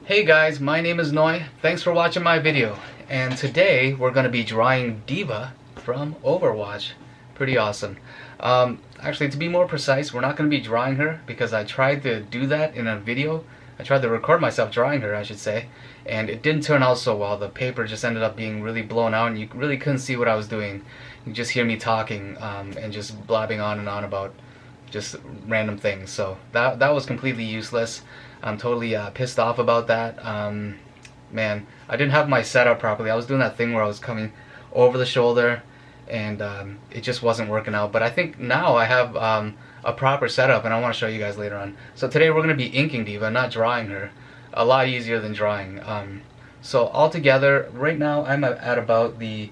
Hey guys, my name is Noi. Thanks for watching my video. And today we're going to be drawing Diva from Overwatch. Pretty awesome. Actually, to be more precise, we're not going to be drawing her because I tried to do that in a video. I tried to record myself drawing her, I should say, and it didn't turn out so well. The paper just ended up being really blown out and you really couldn't see what I was doing. You just hear me talking and just blabbing on and on about just random things. So that was completely useless. I'm totally pissed off about that. Man, I didn't have my setup properly. I was doing that thing where I was coming over the shoulder and it just wasn't working out. But I think now I have a proper setup and I want to show you guys later on. So today we're going to be inking Diva, not drawing her. A lot easier than drawing. So altogether, right now I'm at about the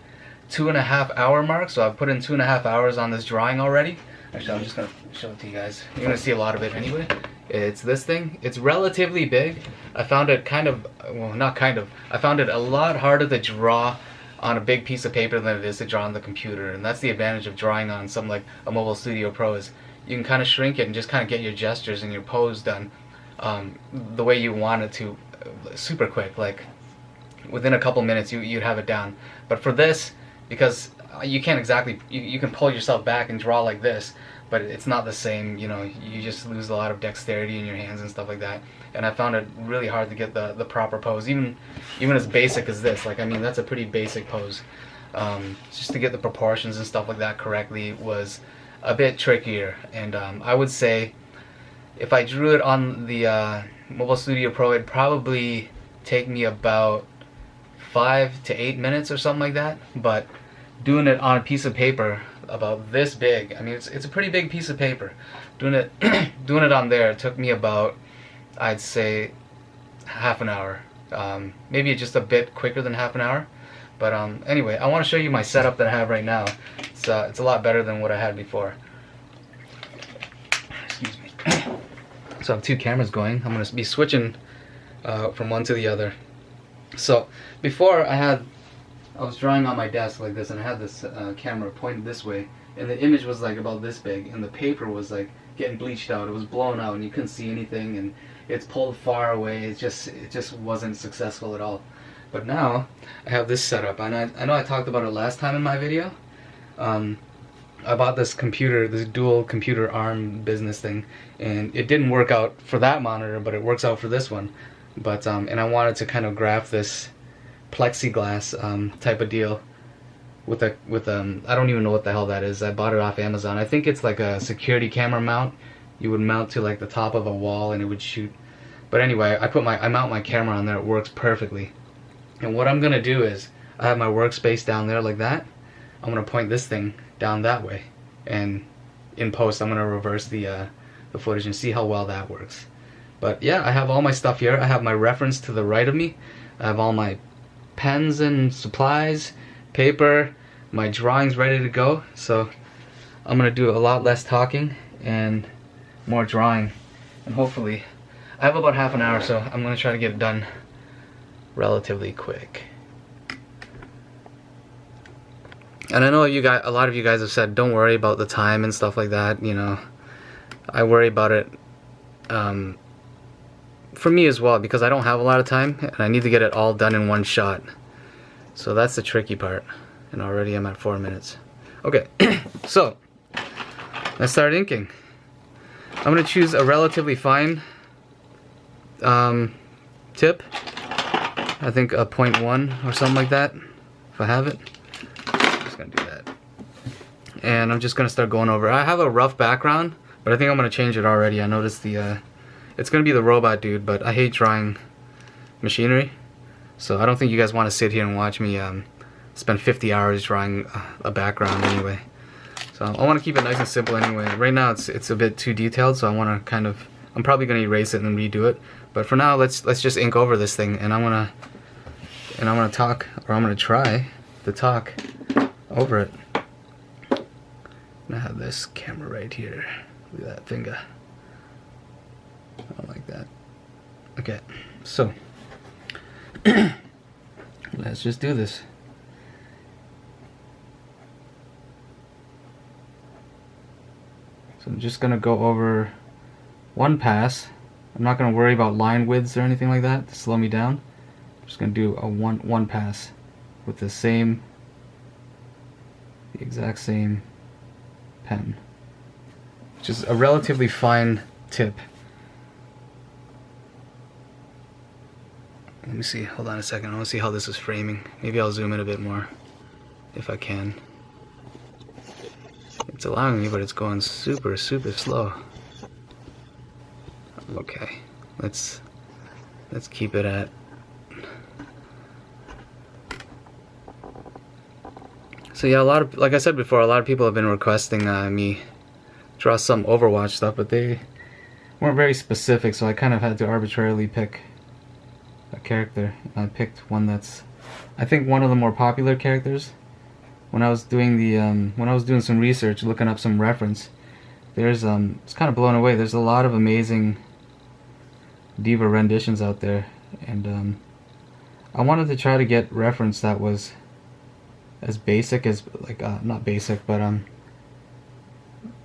2.5 hour mark. So I've put in 2.5 hours on this drawing already. Actually, I'm just going to show it to you guys. You're going to see a lot of it anyway. It's this thing. It's relatively big. I found it I found it a lot harder to draw on a big piece of paper than it is to draw on the computer. And that's the advantage of drawing on something like a Mobile Studio Pro is you can kind of shrink it and just kind of get your gestures and your pose done the way you want it to super quick. Like within a couple minutes you'd have it down. But for this, because you can't exactly, you can pull yourself back and draw like this, but it's not the same, you know, you just lose a lot of dexterity in your hands and stuff like that. And I found it really hard to get the proper pose, even as basic as this. Like, I mean, that's a pretty basic pose. Just to get the proportions and stuff like that correctly was a bit trickier. And I would say if I drew it on the Mobile Studio Pro, it'd probably take me about 5 to 8 minutes or something like that. But doing it on a piece of paper about this big, I mean, it's a pretty big piece of paper. Doing it doing it on there, it took me about, I'd say, half an hour. Maybe just a bit quicker than half an hour. But anyway, I want to show you my setup that I have right now. It's a lot better than what I had before. Excuse me. So I have two cameras going. I'm going to be switching from one to the other. So before I was drawing on my desk like this, and I had this camera pointed this way, and the image was like about this big, and the paper was like getting bleached out. It was blown out, and you couldn't see anything, and it's pulled far away. It just wasn't successful at all. But now I have this setup, and I know I talked about it last time in my video. I bought this computer, this dual computer arm business thing, and it didn't work out for that monitor, but it works out for this one. But and I wanted to kind of graph this plexiglass type of deal with I don't even know what the hell that is. I bought it off Amazon. I think it's like a security camera mount. You would mount to like the top of a wall and it would shoot. But anyway, I mount my camera on there. It works perfectly. And what I'm gonna do is I have my workspace down there like that. I'm gonna point this thing down that way, and in post I'm gonna reverse the footage and see how well that works. But yeah, I have all my stuff here. I have my reference to the right of me. I have all my pens and supplies, paper, my drawings ready to go. So I'm gonna do a lot less talking and more drawing, and hopefully I have about half an hour, so I'm gonna try to get it done relatively quick. And I know a lot of you guys have said don't worry about the time and stuff like that. You know, I worry about it for me as well, because I don't have a lot of time and I need to get it all done in one shot. So that's the tricky part. And already I'm at 4 minutes. Okay, so let's start inking. I'm going to choose a relatively fine tip. I think a 0.1 or something like that, if I have it. I'm just going to do that. And I'm just going to start going over. I have a rough background, but I think I'm going to change it already. I noticed it's going to be the robot dude, but I hate drawing machinery. So I don't think you guys want to sit here and watch me spend 50 hours drawing a background anyway. So I want to keep it nice and simple anyway. Right now it's a bit too detailed, so I want to kind of, I'm probably going to erase it and redo it. But for now, let's just ink over this thing, and I'm gonna talk, or I'm gonna try to talk over it. I have this camera right here. Look at that finger. I don't like that. Okay, so let's just do this. So I'm just gonna go over one pass I'm not going to worry about line widths or anything like that to slow me down. I'm just going to do a one pass with the exact same pen, which is a relatively fine tip. Let me see, hold on a second, I want to see how this is framing. Maybe I'll zoom in a bit more, if I can. It's allowing me, but it's going super slow. Okay, let's keep it at... So yeah, like I said before, a lot of people have been requesting me draw some Overwatch stuff, but they weren't very specific, so I kind of had to arbitrarily pick a character. I picked one that's, I think, one of the more popular characters. When I was doing some research, looking up some reference, it's kind of blown away. There's a lot of amazing D.Va renditions out there, and I wanted to try to get reference that was as basic as, like, not basic, but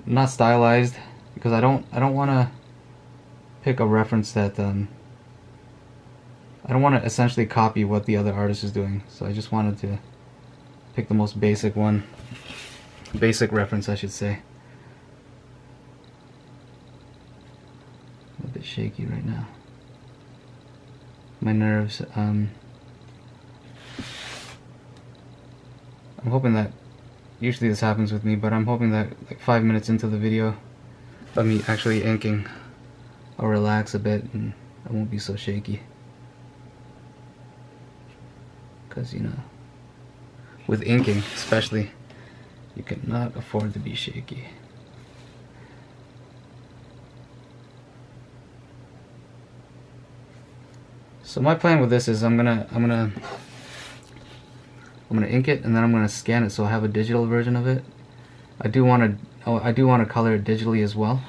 not stylized, because I don't want to pick a reference that I don't want to essentially copy what the other artist is doing. So I just wanted to pick the most basic reference, I should say. A bit shaky right now. My nerves. I'm hoping that, usually this happens with me, but I'm hoping that like 5 minutes into the video of me actually inking, I'll relax a bit and I won't be so shaky. Because, you know, with inking especially, you cannot afford to be shaky. So my plan with this is I'm gonna ink it, and then I'm gonna scan it so I have a digital version of it. I do want to color it digitally as well.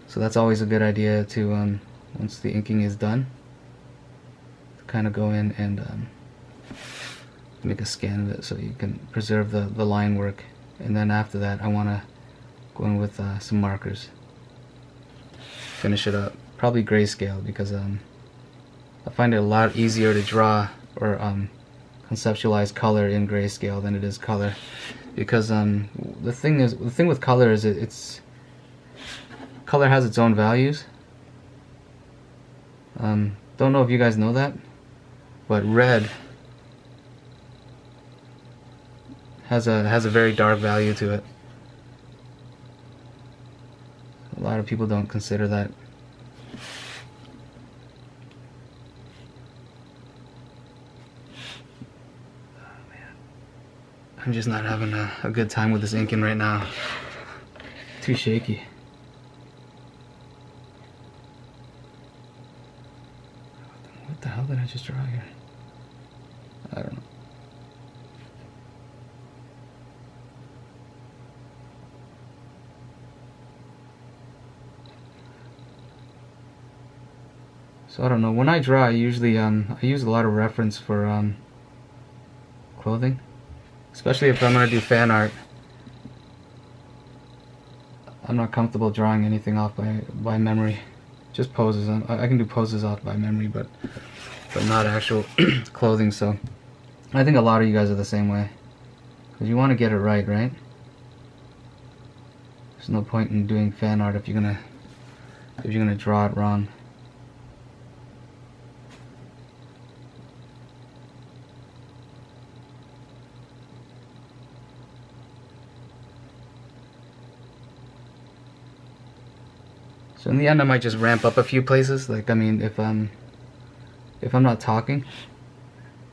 So that's always a good idea to once the inking is done, kind of go in and make a scan of it so you can preserve the line work. And then after that, I want to go in with some markers, finish it up. Probably grayscale, because I find it a lot easier to draw or conceptualize color in grayscale than it is color, because the thing with color is it's color has its own values. Don't know if you guys know that, but red has a very dark value to it. A lot of people don't consider that. I'm just not having a good time with this inking right now. Too shaky. What the hell did I just draw here? I don't know. So I don't know. When I draw, I usually I use a lot of reference for clothing. Especially if I'm going to do fan art. I'm not comfortable drawing anything off by memory. Just poses. I can do poses off by memory, but not actual clothing. So I think a lot of you guys are the same way. Because you want to get it right, right? There's no point in doing fan art if you're gonna draw it wrong. So in the end, I might just ramp up a few places. Like, I mean, if I'm not talking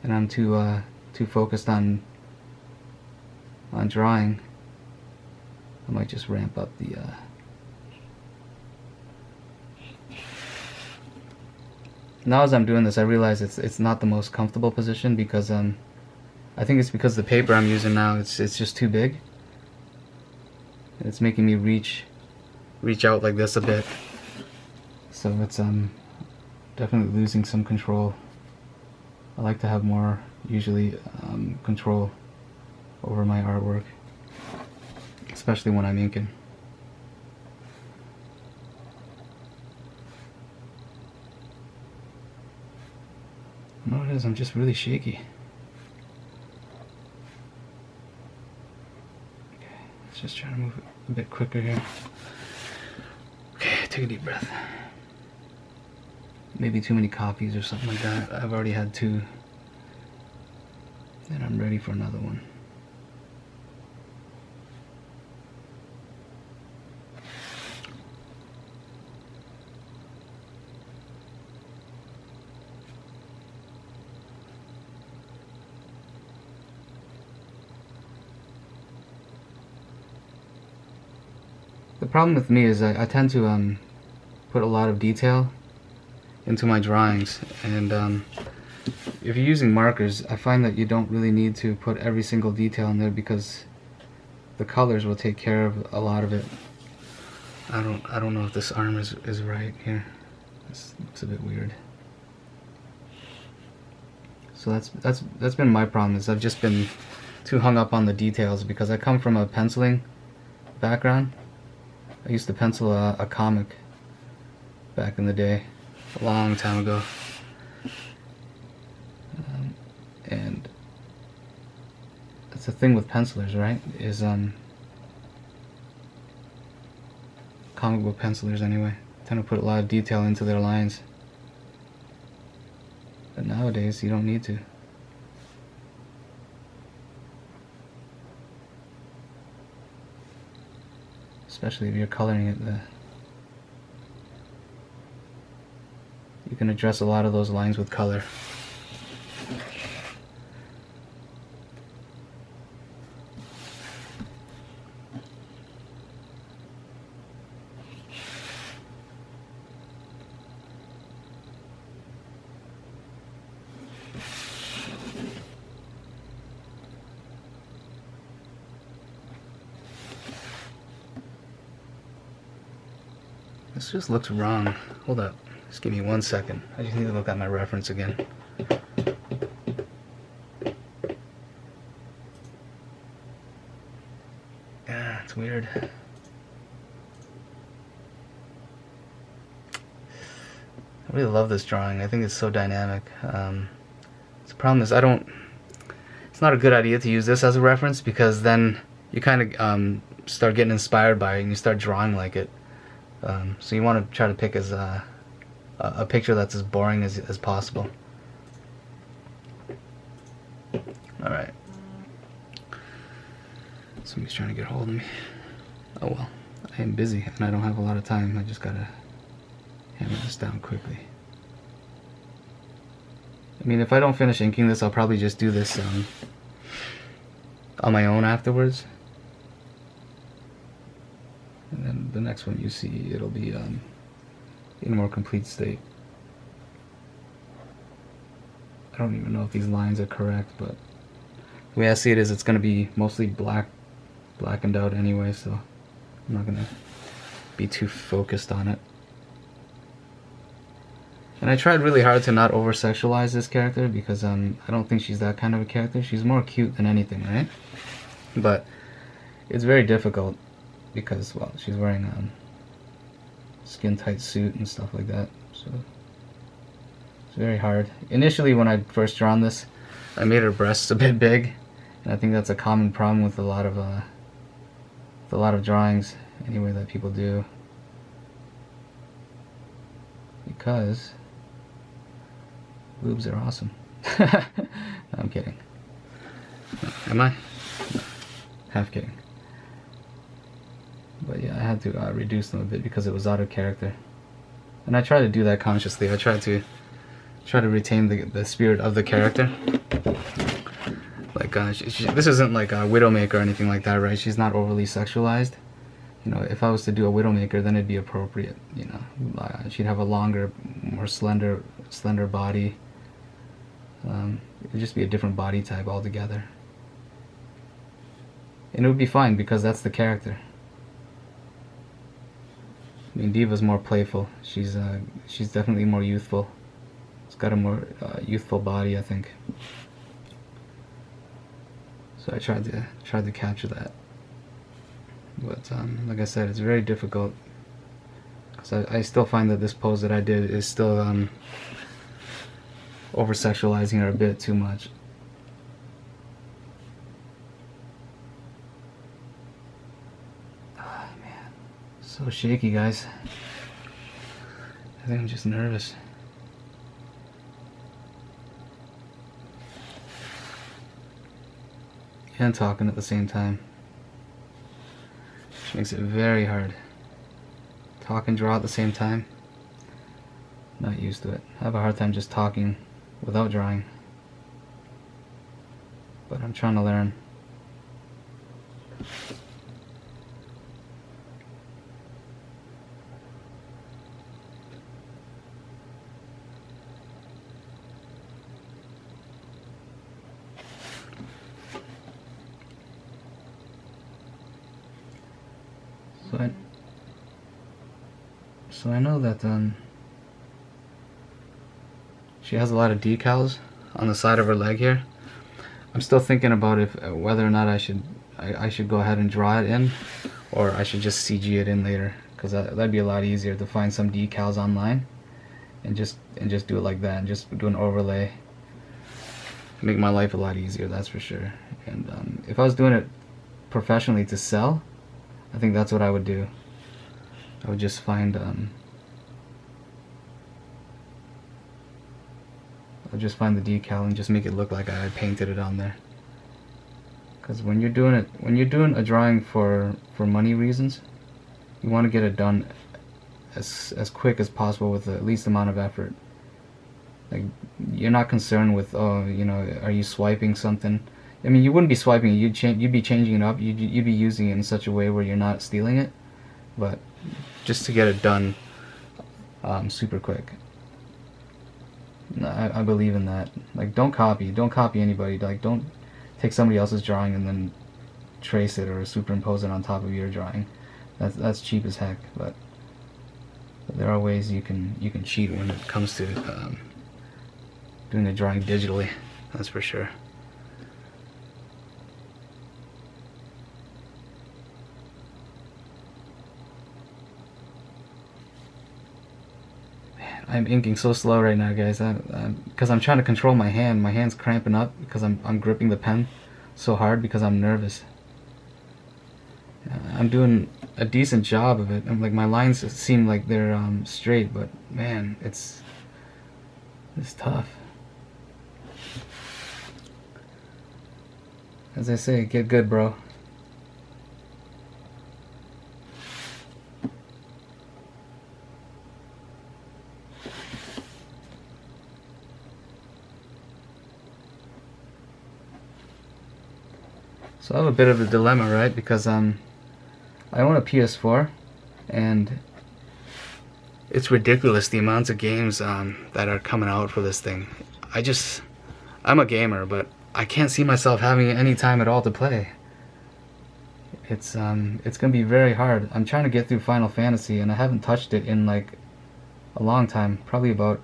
and I'm too focused on drawing, I might just ramp up the. Now as I'm doing this, I realize it's not the most comfortable position, because I think it's because the paper I'm using now it's just too big. It's making me reach out like this a bit, so it's definitely losing some control. I like to have more, usually, control over my artwork, especially when I'm inking. I know what it is, I'm just really shaky. Okay, let's just try to move it a bit quicker here. Okay, take a deep breath. Maybe too many coffees or something like that. I've already had 2. And I'm ready for another one. The problem with me is I tend to put a lot of detail into my drawings, and if you're using markers, I find that you don't really need to put every single detail in there because the colors will take care of a lot of it. I don't know if this arm is right here. This looks a bit weird. So that's been my problem, is I've just been too hung up on the details because I come from a penciling background. I used to pencil a comic back in the day, a long time ago. And that's the thing with pencilers, right? Is comic book pencilers anyway, tend to put a lot of detail into their lines. But nowadays you don't need to. Especially if you're coloring it, you can address a lot of those lines with color. This just looks wrong. Hold up. Just give me 1 second. I just need to look at my reference again. Yeah, it's weird. I really love this drawing. I think it's so dynamic. The problem is it's not a good idea to use this as a reference because then you kind of start getting inspired by it and you start drawing like it. So you want to try to pick as a picture that's as boring as possible. Alright. Somebody's trying to get hold of me. Oh well. I am busy and I don't have a lot of time. I just gotta hammer this down quickly. I mean, if I don't finish inking this, I'll probably just do this on my own afterwards. And then the next one you see, it'll be in a more complete state. I don't even know if these lines are correct, but the way I see it is it's going to be mostly blackened out anyway, so I'm not going to be too focused on it. And I tried really hard to not over-sexualize this character because I don't think she's that kind of a character. She's more cute than anything, right? But it's very difficult because, well, she's wearing a skin-tight suit and stuff like that, so it's very hard. Initially, when I first drawn this, I made her breasts a bit big, and I think that's a common problem with a lot of drawings, anyway, that people do, because boobs are awesome. No, I'm kidding. Am I? No. Half kidding. But yeah, I had to reduce them a bit because it was out of character, and I try to do that consciously. I try to retain the spirit of the character. Like this isn't like a Widowmaker or anything like that, right? She's not overly sexualized. You know, if I was to do a Widowmaker, then it'd be appropriate. You know, she'd have a longer, more slender body. It'd just be a different body type altogether, and it would be fine because that's the character. I mean, Diva's more playful. She's definitely more youthful. It's got a more youthful body, I think. So I tried to capture that. But like I said, it's very difficult because I still find that this pose that I did is still over sexualizing her a bit too much. Oh, man, so shaky, guys. I think I'm just nervous. And talking at the same time, which makes it very hard. Talk and draw at the same time. Not used to it. I have a hard time just talking without drawing, but I'm trying to learn. So I know that she has a lot of decals on the side of her leg here. I'm still thinking about whether or not I should go ahead and draw it in, or I should just CG it in later, because that'd be a lot easier to find some decals online and just do it like that, and just do an overlay. Make my life a lot easier, that's for sure. And if I was doing it professionally to sell, I think that's what I would do. I would just find I'll just find the decal and just make it look like I painted it on there. Because when you're doing a drawing for money reasons, you want to get it done as quick as possible with the least amount of effort. Like, you're not concerned with, oh, you know, are you swiping something? I mean, you wouldn't be swiping it. You'd be changing it up. You'd be using it in such a way where you're not stealing it, but just to get it done super quick. I believe in that. Like, don't copy anybody. Like, don't take somebody else's drawing and then trace it or superimpose it on top of your drawing. That's cheap as heck. But there are ways you can cheat when it comes to doing the drawing digitally. That's for sure. I'm inking so slow right now, guys, because I'm trying to control my hand. My hand's cramping up because I'm gripping the pen so hard because I'm nervous. I'm doing a decent job of it. Like, my lines seem like they're straight, but man, it's tough. As I say, get good, bro. So I have a bit of a dilemma, right? Because I own a PS4, and it's ridiculous the amounts of games that are coming out for this thing. I'm a gamer, but I can't see myself having any time at all to play. It's gonna be very hard. I'm trying to get through Final Fantasy, and I haven't touched it in like a long time, probably about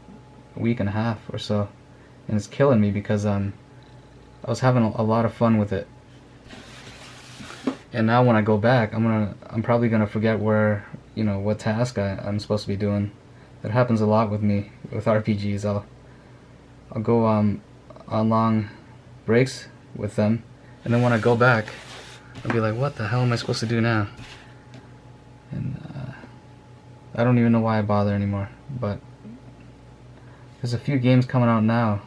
a week and a half or so, and it's killing me because I was having a lot of fun with it. And now when I go back, I'm probably gonna forget what task I'm supposed to be doing. That happens a lot with me with RPGs. I'll go on long breaks with them, and then when I go back, I'll be like, what the hell am I supposed to do now? And I don't even know why I bother anymore. But there's a few games coming out now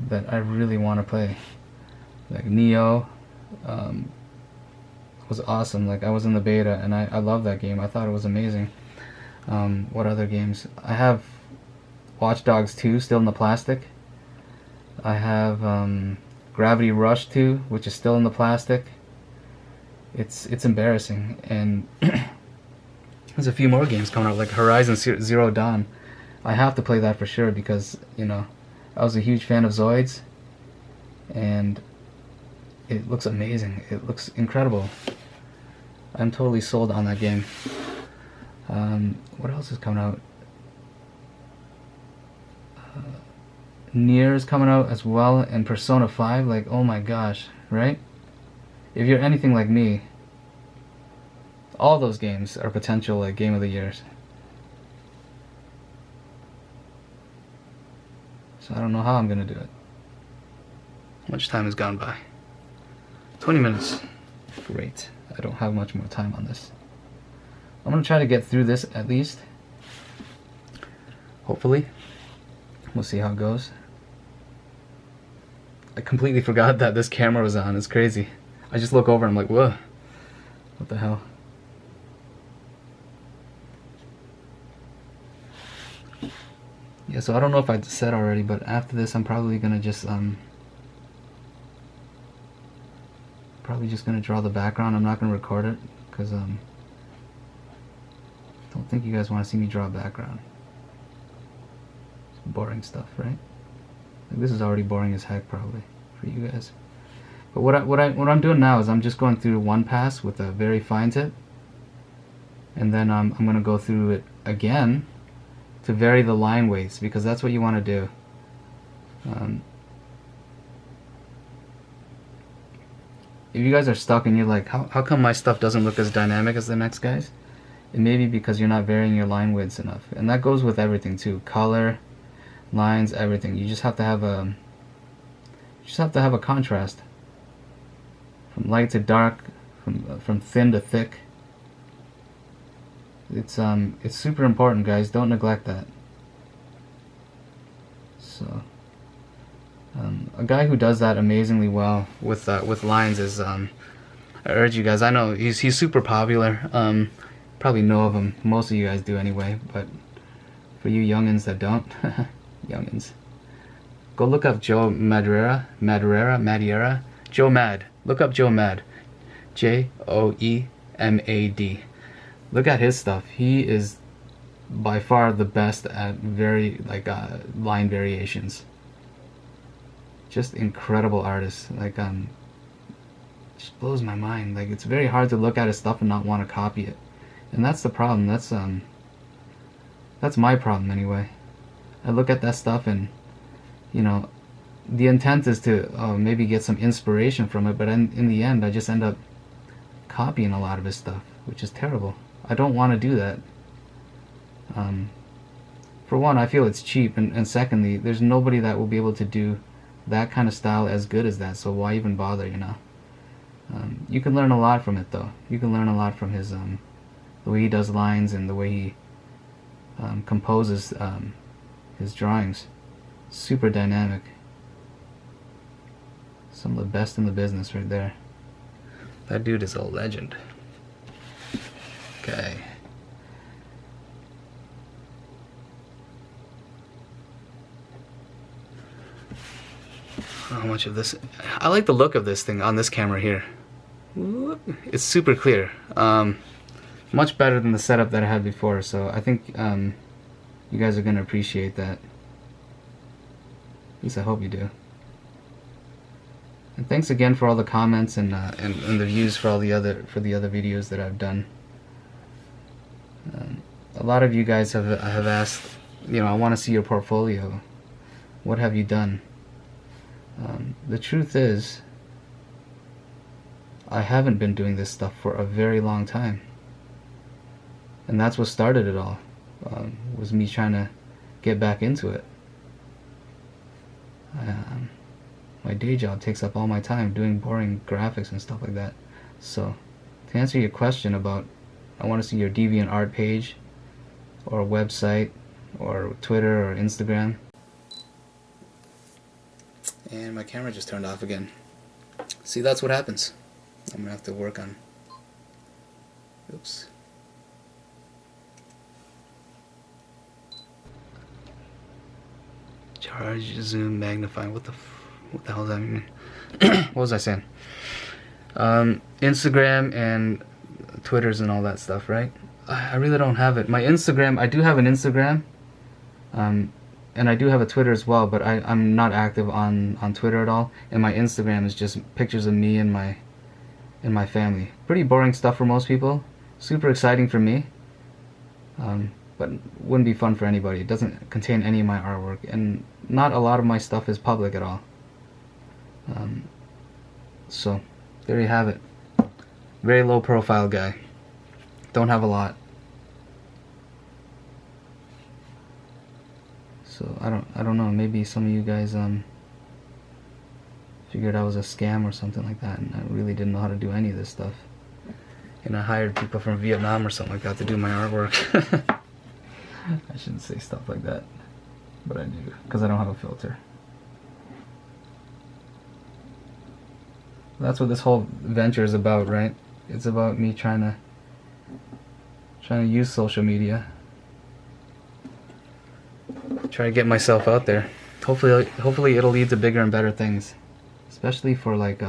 that I really want to play, like Neo. Was awesome. Like, I was in the beta and I love that game. I thought it was amazing. What other games? I have Watch Dogs 2 still in the plastic. I have Gravity Rush 2, which is still in the plastic. It's embarrassing. And there's a few more games coming out, like Horizon Zero Dawn. I have to play that for sure because, I was a huge fan of Zoids, and it looks amazing. It looks incredible. I'm totally sold on that game. What else is coming out? Nier is coming out as well, and Persona 5. Like, oh my gosh, right? If you're anything like me, all those games are potential like Game of the Years. So I don't know how I'm gonna do it. How much time has gone by? 20 minutes. Great. I don't have much more time on this. I'm gonna try to get through this at least. Hopefully. We'll see how it goes. I completely forgot that this camera was on. It's crazy. I just look over and I'm like, whoa. What the hell? Yeah, so I don't know if I said already, but after this I'm probably gonna just probably just gonna draw the background. I'm not gonna record it because don't think you guys want to see me draw a background. It's boring stuff, right? Like, this is already boring as heck probably for you guys. But what I'm doing now is I'm just going through one pass with a very fine tip, and then I'm gonna go through it again to vary the line weights, because that's what you want to do. If you guys are stuck and you're like, how come my stuff doesn't look as dynamic as the next guy's? It may be because you're not varying your line widths enough. And that goes with everything too. Color, lines, everything. You just have to have a contrast. From light to dark, from thin to thick. It's super important, guys. Don't neglect that. So a guy who does that amazingly well with lines is I urge you guys. I know he's super popular. Probably know of him. Most of you guys do anyway. But for you youngins that don't, youngins, go look up Joe Madureira. Joe Mad. Look up Joe Mad. Joemad. Look at his stuff. He is by far the best at line variations. Just incredible artist. Like just blows my mind. Like, it's very hard to look at his stuff and not want to copy it. And that's the problem. That's my problem anyway. I look at that stuff and, you know, the intent is to maybe get some inspiration from it, but in the end I just end up copying a lot of his stuff, which is terrible. I don't want to do that. For one, I feel it's cheap, and secondly, there's nobody that will be able to do that kind of style as good as that, so why even bother, you know? You can learn a lot from it, though. You can learn a lot from his the way he does lines and the way he composes his drawings. Super dynamic. Some of the best in the business right there. That dude is a legend. Okay. How much of this? I like the look of this thing on this camera here. It's super clear. Much better than the setup that I had before, so I think you guys are gonna appreciate that. At least I hope you do. And thanks again for all the comments and the views for all the other videos that I've done. A lot of you guys have asked, you know, I want to see your portfolio. What have you done? The truth is, I haven't been doing this stuff for a very long time, and that's what started it all. Was me trying to get back into it. My day job takes up all my time doing boring graphics and stuff like that. So, to answer your question about, I want to see your DeviantArt page, or website, or Twitter, or Instagram. And my camera just turned off again. See, that's what happens. I'm gonna have to work on. Oops. Charge, zoom, magnify. What the hell does that mean? What was I saying? Instagram and Twitters and all that stuff, right? I really don't have it. My Instagram, I do have an Instagram, and I do have a Twitter as well, but I'm not active on Twitter at all. And my Instagram is just pictures of me and my family. Pretty boring stuff for most people. Super exciting for me, but wouldn't be fun for anybody. It doesn't contain any of my artwork, and not a lot of my stuff is public at all. So there you have it. Very low profile guy. Don't have a lot. So So I don't know, maybe some of you guys figured I was a scam or something like that, and I really didn't know how to do any of this stuff. And I hired people from Vietnam or something like that to do my artwork. I shouldn't say stuff like that, but I do, because I don't have a filter. That's what this whole venture is about, right? It's about me trying to use social media, try to get myself out there. Hopefully it'll lead to bigger and better things, especially for like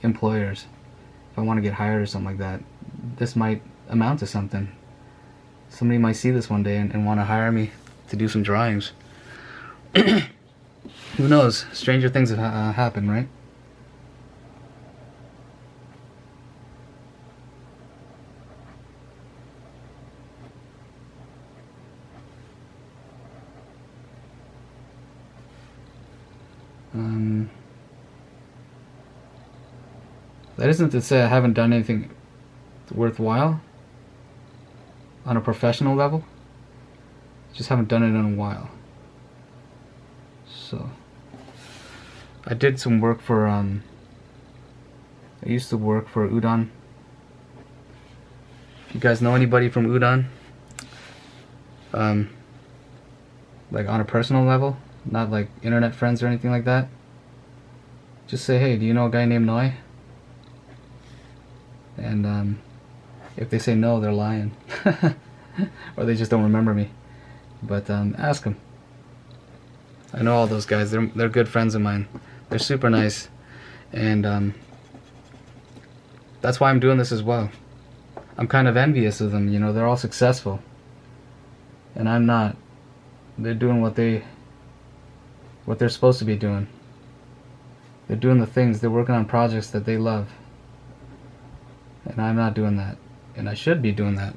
employers. If I want to get hired or something like that, this might amount to something. Somebody might see this one day and want to hire me to do some drawings. Who knows? Stranger things have happened, right? That isn't to say I haven't done anything worthwhile on a professional level. Just haven't done it in a while. So I did some work for I used to work for Udon. If you guys know anybody from Udon, like on a personal level, not like internet friends or anything like that, just say, hey, do you know a guy named Noi? And if they say no, they're lying. Or they just don't remember me. But ask them. I know all those guys. They're good friends of mine. They're super nice. And that's why I'm doing this as well. I'm kind of envious of them, you know, they're all successful. And I'm not. They're doing what they're supposed to be doing. They're doing the things, they're working on projects that they love. And I'm not doing that. And I should be doing that,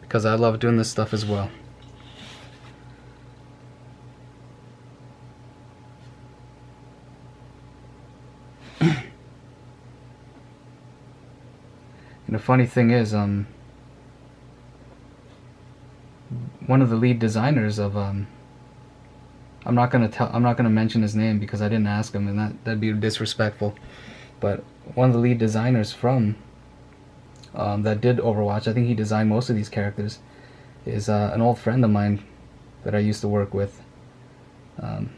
because I love doing this stuff as well. And the funny thing is, one of the lead designers of I'm not gonna mention his name because I didn't ask him, and that'd be disrespectful. But one of the lead designers from that did Overwatch, I think he designed most of these characters, is an old friend of mine that I used to work with. And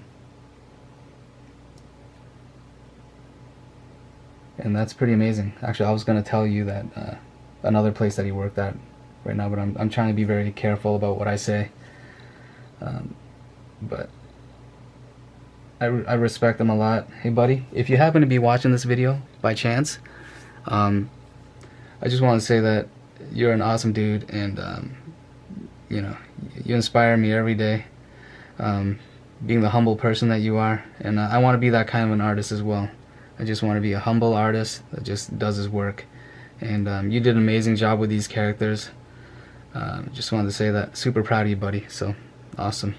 that's pretty amazing. Actually, I was going to tell you that another place that he worked at right now, but I'm trying to be very careful about what I say. But I respect him a lot. Hey buddy, if you happen to be watching this video by chance, I just want to say that you're an awesome dude, and you know, you inspire me every day, being the humble person that you are, and I want to be that kind of an artist as well. I just want to be a humble artist that just does his work, and you did an amazing job with these characters. Just wanted to say that. Super proud of you, buddy. So awesome.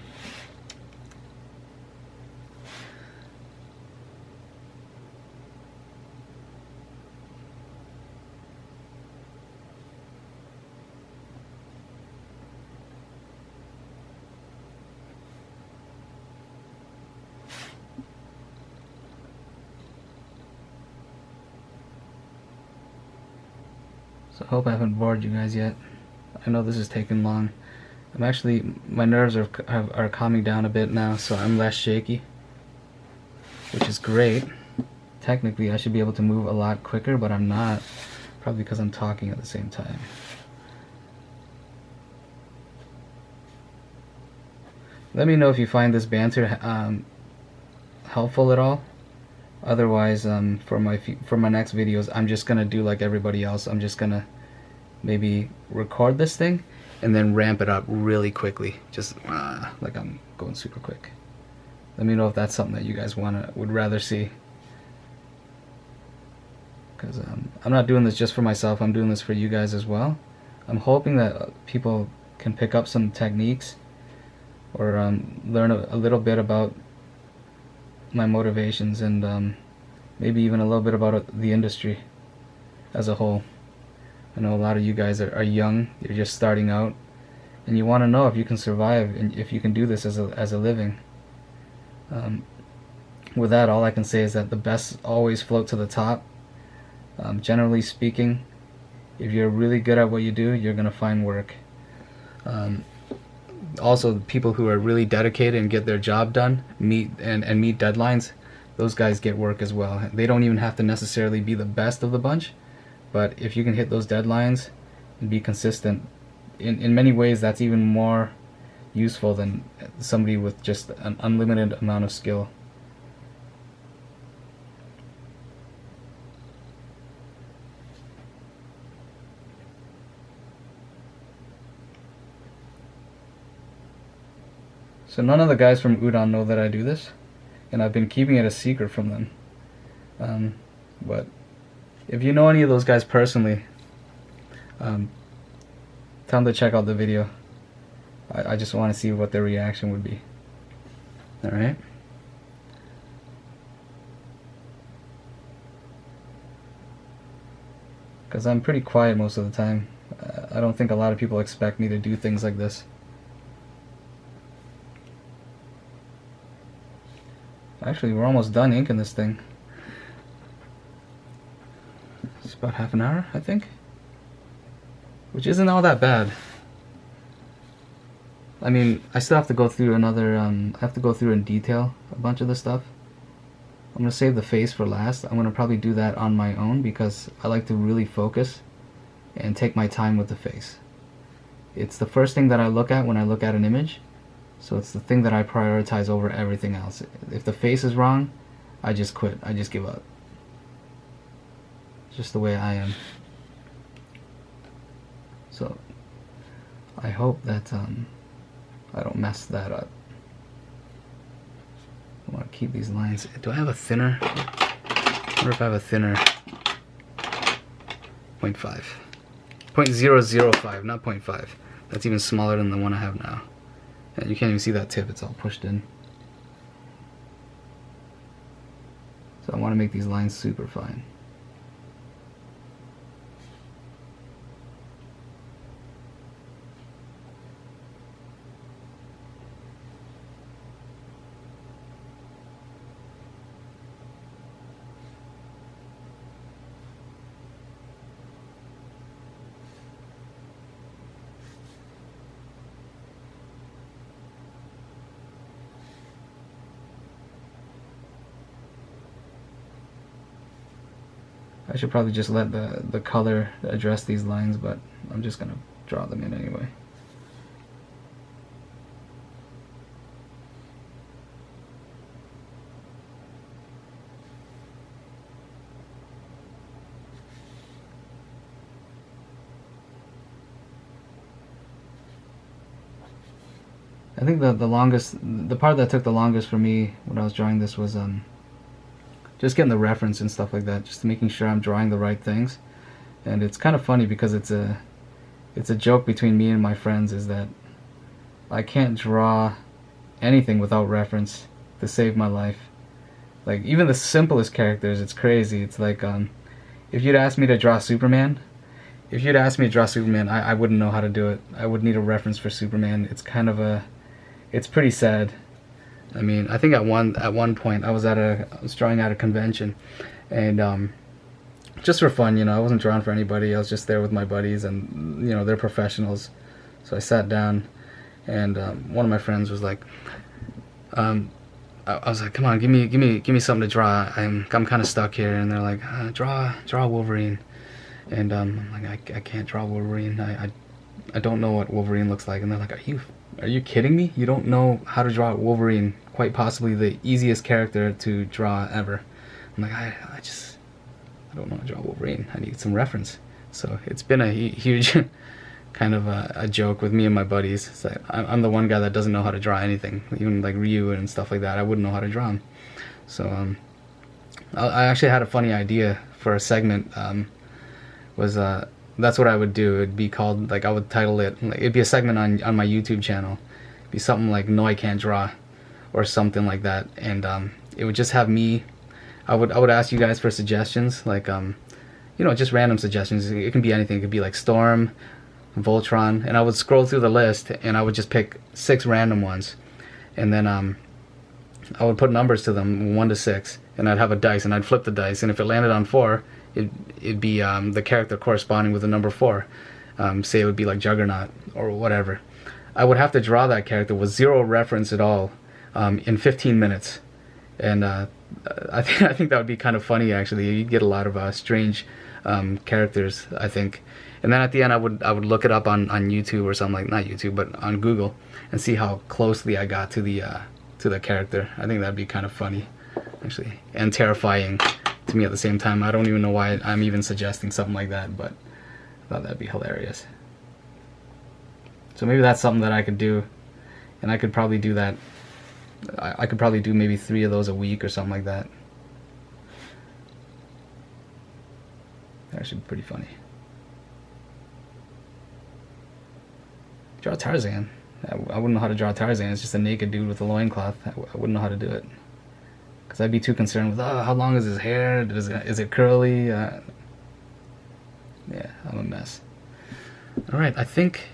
So I hope I haven't bored you guys yet. I know this is taking long. My nerves are calming down a bit now, so I'm less shaky, which is great. Technically I should be able to move a lot quicker, but I'm not, probably because I'm talking at the same time. Let me know if you find this banter helpful at all. Otherwise, for my next videos, I'm just gonna do like everybody else. I'm just gonna maybe record this thing and then ramp it up really quickly, just like I'm going super quick. Let me know if that's something that you guys would rather see, because I'm not doing this just for myself. I'm doing this for you guys as well. I'm hoping that people can pick up some techniques or learn a little bit about my motivations, and maybe even a little bit about the industry as a whole. I know a lot of you guys are young, you're just starting out, and you want to know if you can survive and if you can do this as a living. With that, all I can say is that the best always float to the top. Generally speaking, if you're really good at what you do, you're gonna find work. Also, people who are really dedicated and get their job done, meet deadlines, those guys get work as well. They don't even have to necessarily be the best of the bunch, but if you can hit those deadlines and be consistent, in many ways that's even more useful than somebody with just an unlimited amount of skill. So none of the guys from Udon know that I do this, and I've been keeping it a secret from them. But if you know any of those guys personally, tell them to check out the video. I just want to see what their reaction would be. Alright? Because I'm pretty quiet most of the time. I don't think a lot of people expect me to do things like this. Actually, we're almost done inking this thing. It's about half an hour, I think. Which isn't all that bad. I mean, I still have to go through another, I have to go through in detail a bunch of the stuff. I'm going to save the face for last. I'm going to probably do that on my own because I like to really focus and take my time with the face. It's the first thing that I look at when I look at an image. So it's the thing that I prioritize over everything else. If the face is wrong, I just quit. I just give up. It's just the way I am. So I hope that I don't mess that up. I want to keep these lines. Do I have a thinner? I wonder if I have a thinner. 0.5. 0.005, not 0.5. That's even smaller than the one I have now. You can't even see that tip, it's all pushed in. So I want to make these lines super fine. I should probably just let the color address these lines, but I'm just gonna draw them in anyway. I think the part that took the longest for me when I was drawing this was just getting the reference and stuff like that, just making sure I'm drawing the right things. And it's kind of funny because it's a joke between me and my friends, is that I can't draw anything without reference to save my life. Like even the simplest characters, it's crazy. It's like if you'd asked me to draw Superman, I wouldn't know how to do it. I would need a reference for Superman. It's kind of it's pretty sad. I mean, I think at one point I was drawing at a convention, and just for fun, you know, I wasn't drawing for anybody. I was just there with my buddies, and you know, they're professionals. So I sat down, and one of my friends was like, I was like, come on, give me something to draw. I'm kind of stuck here, and they're like, draw Wolverine, and I'm like, I can't draw Wolverine. I don't know what Wolverine looks like, and they're like, are you kidding me? You don't know how to draw Wolverine, quite possibly the easiest character to draw ever. I'm like, I don't know how to draw Wolverine. I need some reference. So it's been a huge kind of a joke with me and my buddies. It's like, I'm the one guy that doesn't know how to draw anything, even like Ryu and stuff like that. I wouldn't know how to draw him. So I actually had a funny idea for a segment. That's what I would do. It'd be called, like, I would title it, like, it'd be a segment on my YouTube channel. It'd be something like "No, I Can't Draw," or something like that. And it would just have me. I would ask you guys for suggestions, like you know, just random suggestions. It can be anything. It could be like Storm, Voltron, and I would scroll through the list and I would just pick 6 random ones, and then I would put numbers to them, 1 to 6, and I'd have a dice and I'd flip the dice, and if it landed on 4, it'd be the character corresponding with the number 4. Say it would be like Juggernaut or whatever. I would have to draw that character with 0 reference at all in 15 minutes, and I think that would be kind of funny actually. You'd get a lot of strange characters, I think. And then at the end I would look it up on YouTube or something, like, not YouTube, but on Google, and see how closely I got to the character. I think that'd be kind of funny actually, and terrifying to me at the same time. I don't even know why I'm even suggesting something like that, but I thought that'd be hilarious. So maybe that's something that I could do, and I could probably do that. I could probably do maybe 3 of those a week or something like that. That should be pretty funny. Draw Tarzan. I wouldn't know how to draw Tarzan. It's just a naked dude with a loincloth. I wouldn't know how to do it, because I'd be too concerned with, how long is his hair? Is it curly? Yeah, I'm a mess. Alright, I think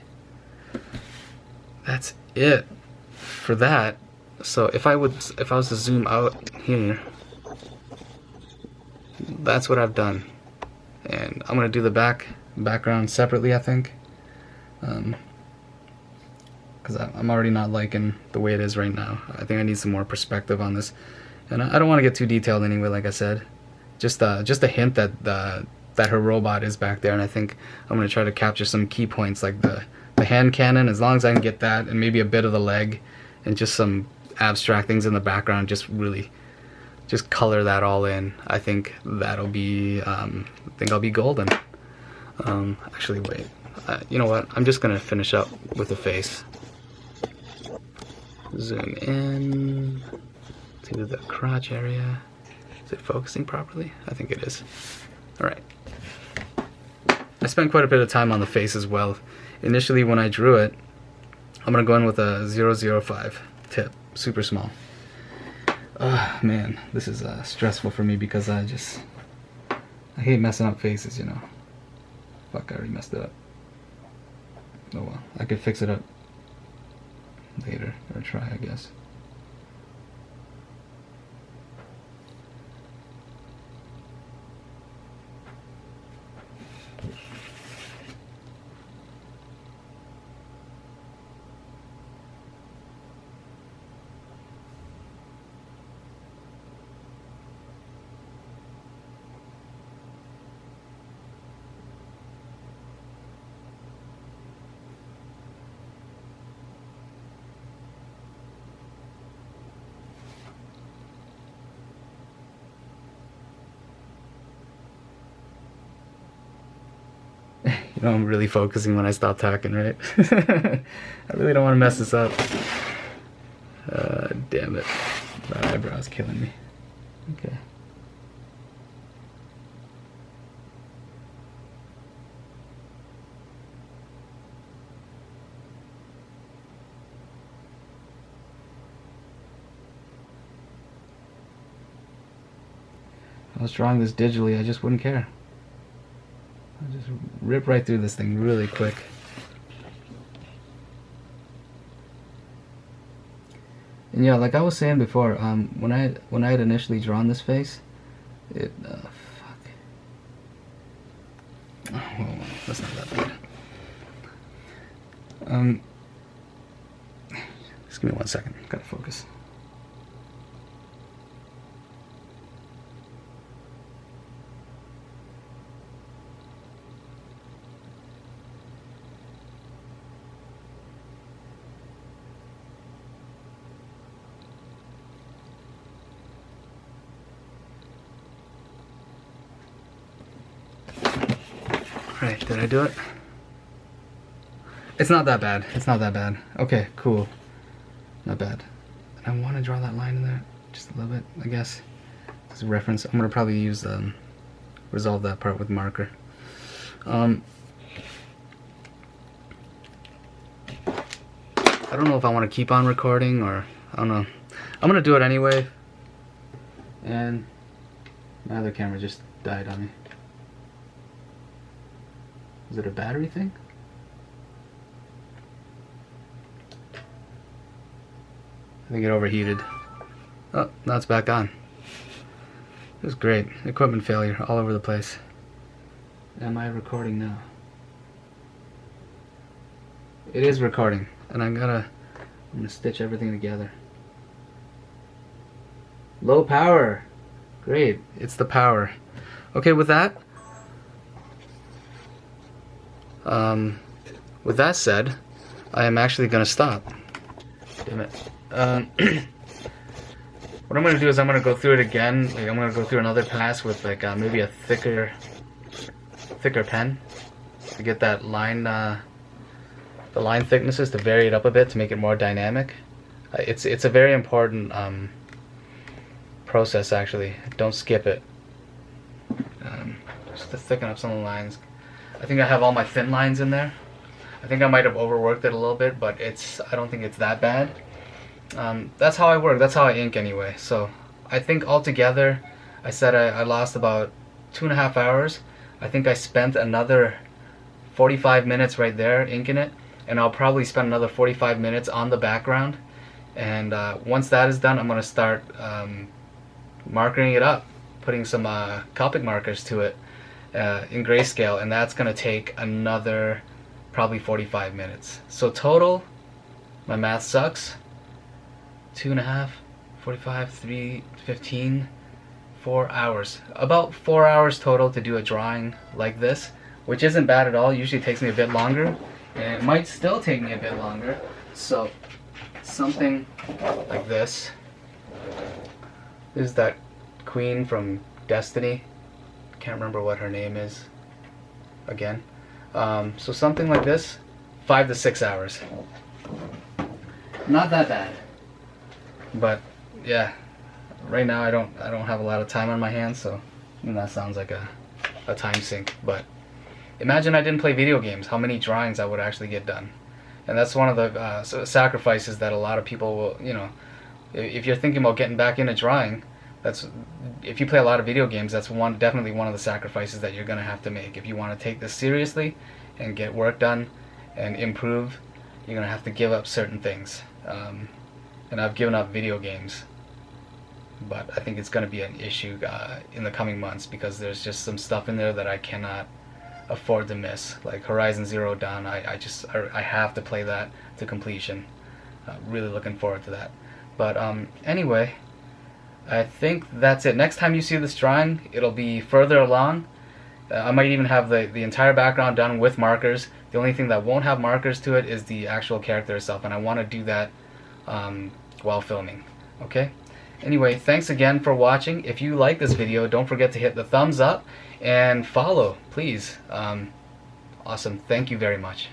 that's it for that. So if I was to zoom out here, that's what I've done. And I'm gonna do the background separately, I think, because I'm already not liking the way it is right now. I think I need some more perspective on this, and I don't want to get too detailed anyway. Like I said, just a hint that her robot is back there, and I think I'm gonna try to capture some key points, like the hand cannon. As long as I can get that, and maybe a bit of the leg, and just some abstract things in the background, just color that all in. I think that'll be I think I'll be golden. Actually, wait, you know what, I'm just gonna finish up with the face. Zoom in to the crotch area. Is it focusing properly? I think it is. Alright, I spent quite a bit of time on the face as well. Initially when I drew it, I'm gonna go in with a 005 tip, super small. Man, this is stressful for me, because I hate messing up faces, you know. Fuck, I already messed it up. Oh well, I could fix it up later, or try, I guess. You know, I'm really focusing when I stop talking, right? I really don't want to mess this up. Damn it. That eyebrow's killing me. Okay. If I was drawing this digitally, I just wouldn't care. I'll just rip right through this thing really quick. And yeah, like I was saying before, when I had initially drawn this face, it fuck. Oh, well, that's not that bad. Just give me 1 second. Gotta focus. Alright, did I do it? It's not that bad. It's not that bad. Okay, cool. Not bad. And I want to draw that line in there just a little bit, I guess. As a reference. I'm going to probably use resolve that part with marker. I don't know if I want to keep on recording, or I don't know. I'm going to do it anyway. And my other camera just died on me. Is it a battery thing? I think it overheated. Oh, now it's back on. It was great. Equipment failure all over the place. Am I recording now? It is recording, and I'm gonna stitch everything together. Low power. Great. It's the power. Okay, with that said, I am actually gonna stop. Damn it. What I'm gonna do is I'm gonna go through it again. Like, I'm gonna go through another pass with like maybe a thicker pen to get that line, the line thicknesses, to vary it up a bit to make it more dynamic. It's a very important process, actually. Don't skip it. Just to thicken up some of the lines. I think I have all my thin lines in there. I think I might have overworked it a little bit, but I don't think it's that bad. That's how I work. That's how I ink anyway. So I think altogether, I said I lost about 2.5 hours. I think I spent another 45 minutes right there inking it, and I'll probably spend another 45 minutes on the background. And once that is done, I'm going to start marking it up, putting some Copic markers to it in grayscale, and that's going to take another probably 45 minutes. So total, my math sucks, 2.5, 45, 3, 15, 4 hours. About 4 hours total to do a drawing like this, which isn't bad at all. Usually takes me a bit longer, and it might still take me a bit longer. So something like this. This is that queen from Destiny. Can't remember what her name is again. So something like this, 5 to 6 hours. Not that bad. But yeah, right now I don't have a lot of time on my hands, so that sounds like a time sink. But imagine I didn't play video games, how many drawings I would actually get done. And that's one of the sacrifices that a lot of people will, if you're thinking about getting back into drawing, if you play a lot of video games, that's definitely one of the sacrifices that you're going to have to make. If you want to take this seriously and get work done and improve, you're going to have to give up certain things. And I've given up video games, but I think it's going to be an issue in the coming months, because there's just some stuff in there that I cannot afford to miss, like Horizon Zero Dawn. I have to play that to completion. Really looking forward to that. But anyway, I think that's it. Next time you see this drawing, it'll be further along. I might even have the entire background done with markers. The only thing that won't have markers to it is the actual character itself, and I want to do that while filming. Okay? Anyway, thanks again for watching. If you like this video, don't forget to hit the thumbs up and follow, please. Awesome. Thank you very much.